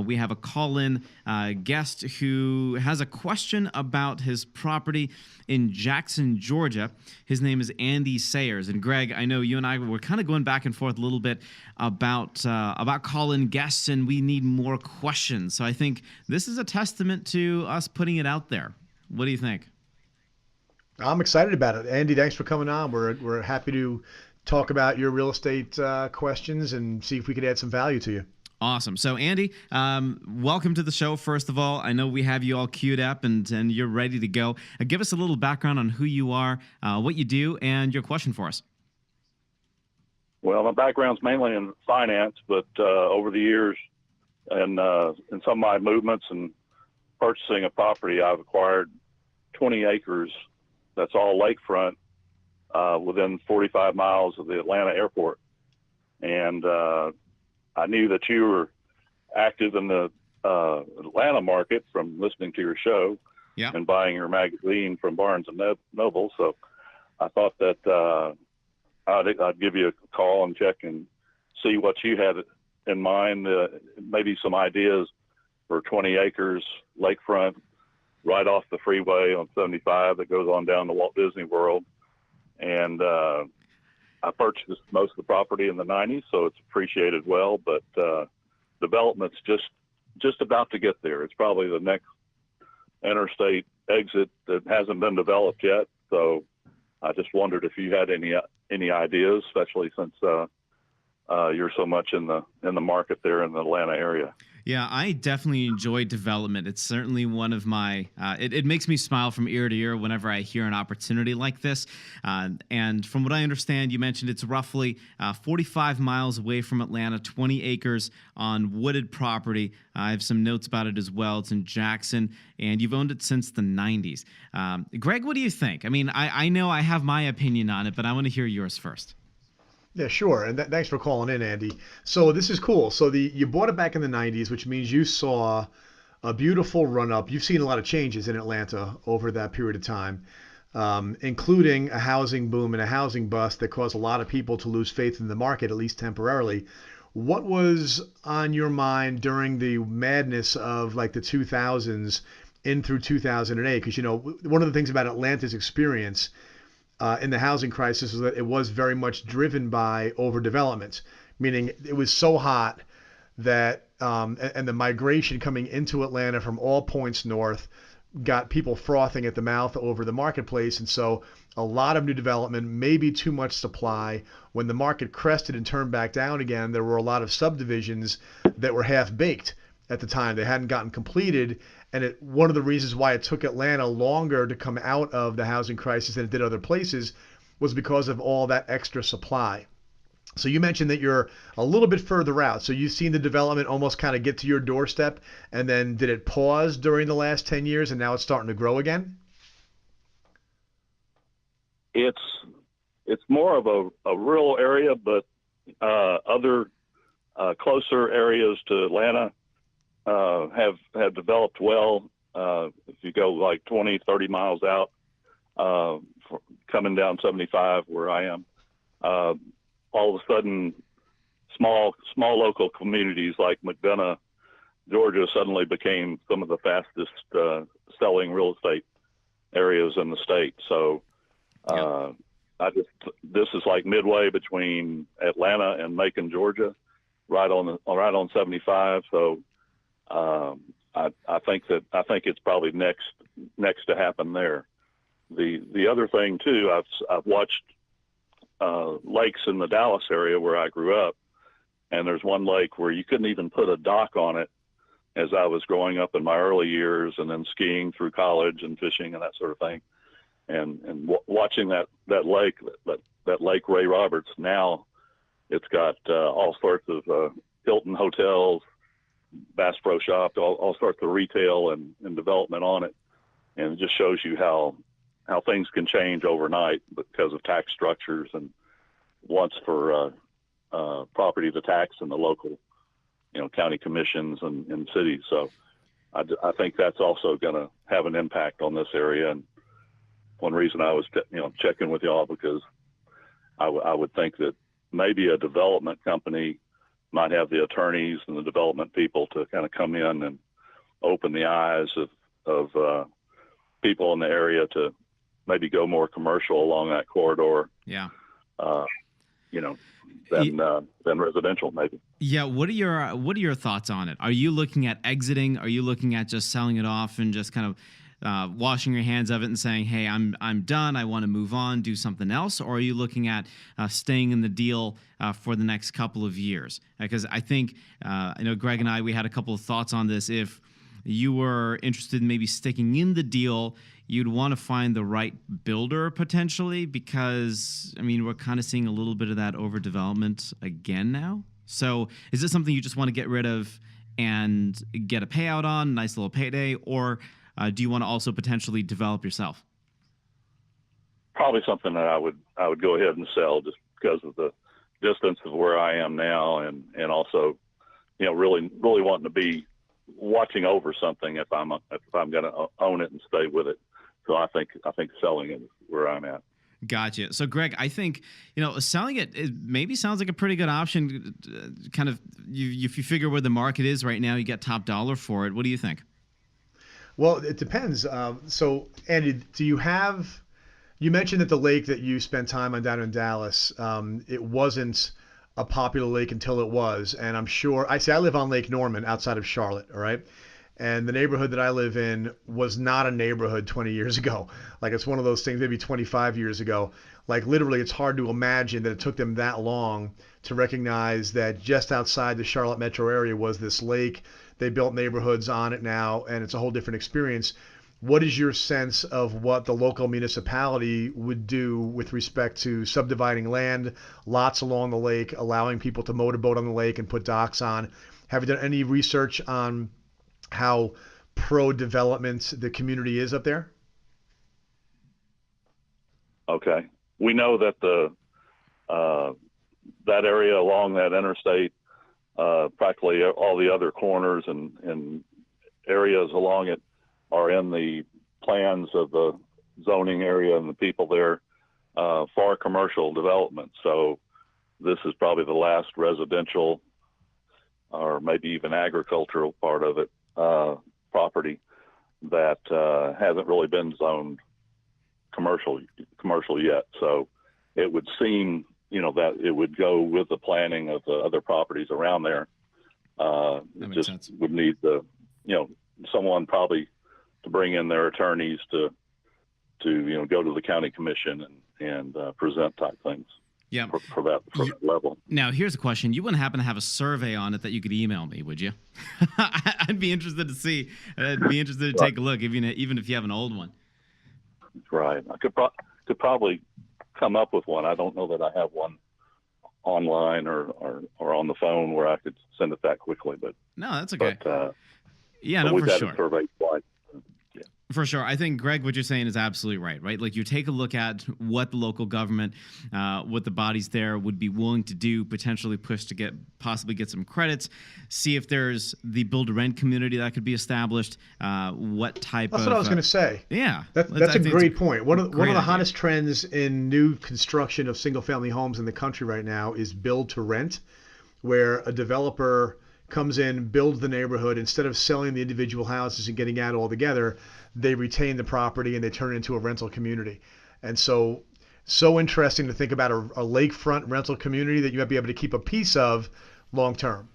We have a call-in guest who has a question about his property in Jackson, Georgia. His name is Andy Sayers. And Greg, I know you and I were kind of going back and forth a little bit about call-in guests, and we need more questions. So I think this is a testament to us putting it out there. What do you think? I'm excited about it. Andy, thanks for coming on. We're happy to talk about your real estate questions and see if we could add some value to you. Awesome. So, Andy, welcome to the show, first of all. I know we have you all queued up and you're ready to go. Give us a little background on who you are, what you do, and your question for us. Well, my background's mainly in finance, but over the years and in some of my movements and purchasing a property, I've acquired 20 acres. That's all lakefront within 45 miles of the Atlanta airport. And I knew that you were active in the Atlanta market from listening to your show and buying your magazine from Barnes and Noble. So I thought that I'd give you a call and check and see what you had in mind, maybe some ideas for 20 acres lakefront right off the freeway on 75 that goes on down to Walt Disney World. And I purchased most of the property in the 90s, so it's appreciated well, but development's just about to get there. It's probably the next interstate exit that hasn't been developed yet. So I just wondered if you had any ideas, especially since you're so much in the market there in the Atlanta area. Yeah, I definitely enjoy development. It's certainly one of my, it makes me smile from ear to ear whenever I hear an opportunity like this. And from what I understand, you mentioned it's roughly 45 miles away from Atlanta, 20 acres on wooded property. I have some notes about it as well. It's in Jackson, and you've owned it since the 90s. Greg, what do you think? I mean, I know I have my opinion on it, but I want to hear yours first. Yeah, sure. And thanks for calling in, Andy. So this is cool. So you bought it back in the 90s, which means you saw a beautiful run up. You've seen a lot of changes in Atlanta over that period of time, including a housing boom and a housing bust that caused a lot of people to lose faith in the market, at least temporarily. What was on your mind during the madness of like the 2000s in through 2008? Because, one of the things about Atlanta's experience in the housing crisis is that it was very much driven by overdevelopment, meaning it was so hot that and the migration coming into Atlanta from all points north got people frothing at the mouth over the marketplace. And so a lot of new development, maybe too much supply. When the market crested and turned back down again, there were a lot of subdivisions that were half baked at the time. They hadn't gotten completed. And one of the reasons why it took Atlanta longer to come out of the housing crisis than it did other places was because of all that extra supply. So you mentioned that you're a little bit further out. So you've seen the development almost kind of get to your doorstep, and then did it pause during the last 10 years and now it's starting to grow again? It's more of a rural area, but other closer areas to Atlanta have developed well. If you go like 20, 30 miles out, coming down 75 where I am, all of a sudden small local communities like McDonough, Georgia suddenly became some of the fastest selling real estate areas in the state. So this is like midway between Atlanta and Macon, Georgia, right on 75. So I think it's probably next to happen there. The other thing too, I've watched lakes in the Dallas area where I grew up, and there's one lake where you couldn't even put a dock on it as I was growing up in my early years, and then skiing through college and fishing and that sort of thing. And watching that Lake Ray Roberts, now it's got all sorts of Hilton hotels, Bass Pro Shop, all sorts of retail and development on it. And it just shows you how things can change overnight because of tax structures and wants for property to tax in the local, county commissions and cities. So I think that's also going to have an impact on this area. And one reason I was, checking with y'all, because I would think that maybe a development company might have the attorneys and the development people to kind of come in and open the eyes of people in the area to maybe go more commercial along that corridor. Yeah. You know, than residential maybe. Yeah. What are your thoughts on it? Are you looking at exiting? Are you looking at just selling it off and just kind of washing your hands of it and saying, hey, I'm done. I want to move on, do something else? Or are you looking at staying in the deal for the next couple of years? Because I think, I know Greg and we had a couple of thoughts on this. If you were interested in maybe sticking in the deal, you'd want to find the right builder potentially, because, I mean, we're kind of seeing a little bit of that overdevelopment again now. So is this something you just want to get rid of and get a payout on, nice little payday, or do you want to also potentially develop yourself? Probably something that I would go ahead and sell, just because of the distance of where I am now, and also, you know, really wanting to be watching over something if I'm going to own it and stay with it. So I think selling it is where I'm at. Gotcha. So, Greg, I think, you know, selling it maybe sounds like a pretty good option. Kind of, if you figure where the market is right now, you get top dollar for it. What do you think? Well, it depends. So, Andy, you mentioned that the lake that you spent time on down in Dallas, it wasn't a popular lake until it was. And I'm sure, I live on Lake Norman outside of Charlotte, all right? And the neighborhood that I live in was not a neighborhood 20 years ago. Like, it's one of those things, maybe 25 years ago. Like, literally, it's hard to imagine that it took them that long to recognize that just outside the Charlotte metro area was this lake. They built neighborhoods on it now, and it's a whole different experience. What is your sense of what the local municipality would do with respect to subdividing land, lots along the lake, allowing people to motorboat on the lake and put docks on? Have you done any research on how pro-development the community is up there? Okay. We know that that area along that interstate, practically all the other corners and areas along it are in the plans of the zoning area and the people there for commercial development. So this is probably the last residential or maybe even agricultural part of it, property that hasn't really been zoned commercial yet. So it would seem, you know, that it would go with the planning of the other properties around there. That makes just sense. would need someone probably to bring in their attorneys to go to the county commission and present type things. Yeah. For that level. Now, here's a question. You wouldn't happen to have a survey on it that you could email me, would you? I'd be interested to see. I'd be interested to take a look, even if you have an old one. Right. I could probably come up with one. I don't know that I have one online or on the phone where I could send it that quickly. But no, that's okay. Yeah, no, we've for had sure. a survey twice. For sure. I think, Greg, what you're saying is absolutely right? Like, you take a look at what the local government, what the bodies there would be willing to do, potentially push to possibly get some credits, see if there's the build-to-rent community that could be established, what type That's what I was going to say. Yeah. That's a great point. One of the idea. hottest trends in new construction of single-family homes in the country right now is build-to-rent, where a developer comes in, builds the neighborhood. Instead of selling the individual houses and getting out altogether, they retain the property and they turn it into a rental community. And so interesting to think about a lakefront rental community that you might be able to keep a piece of long term.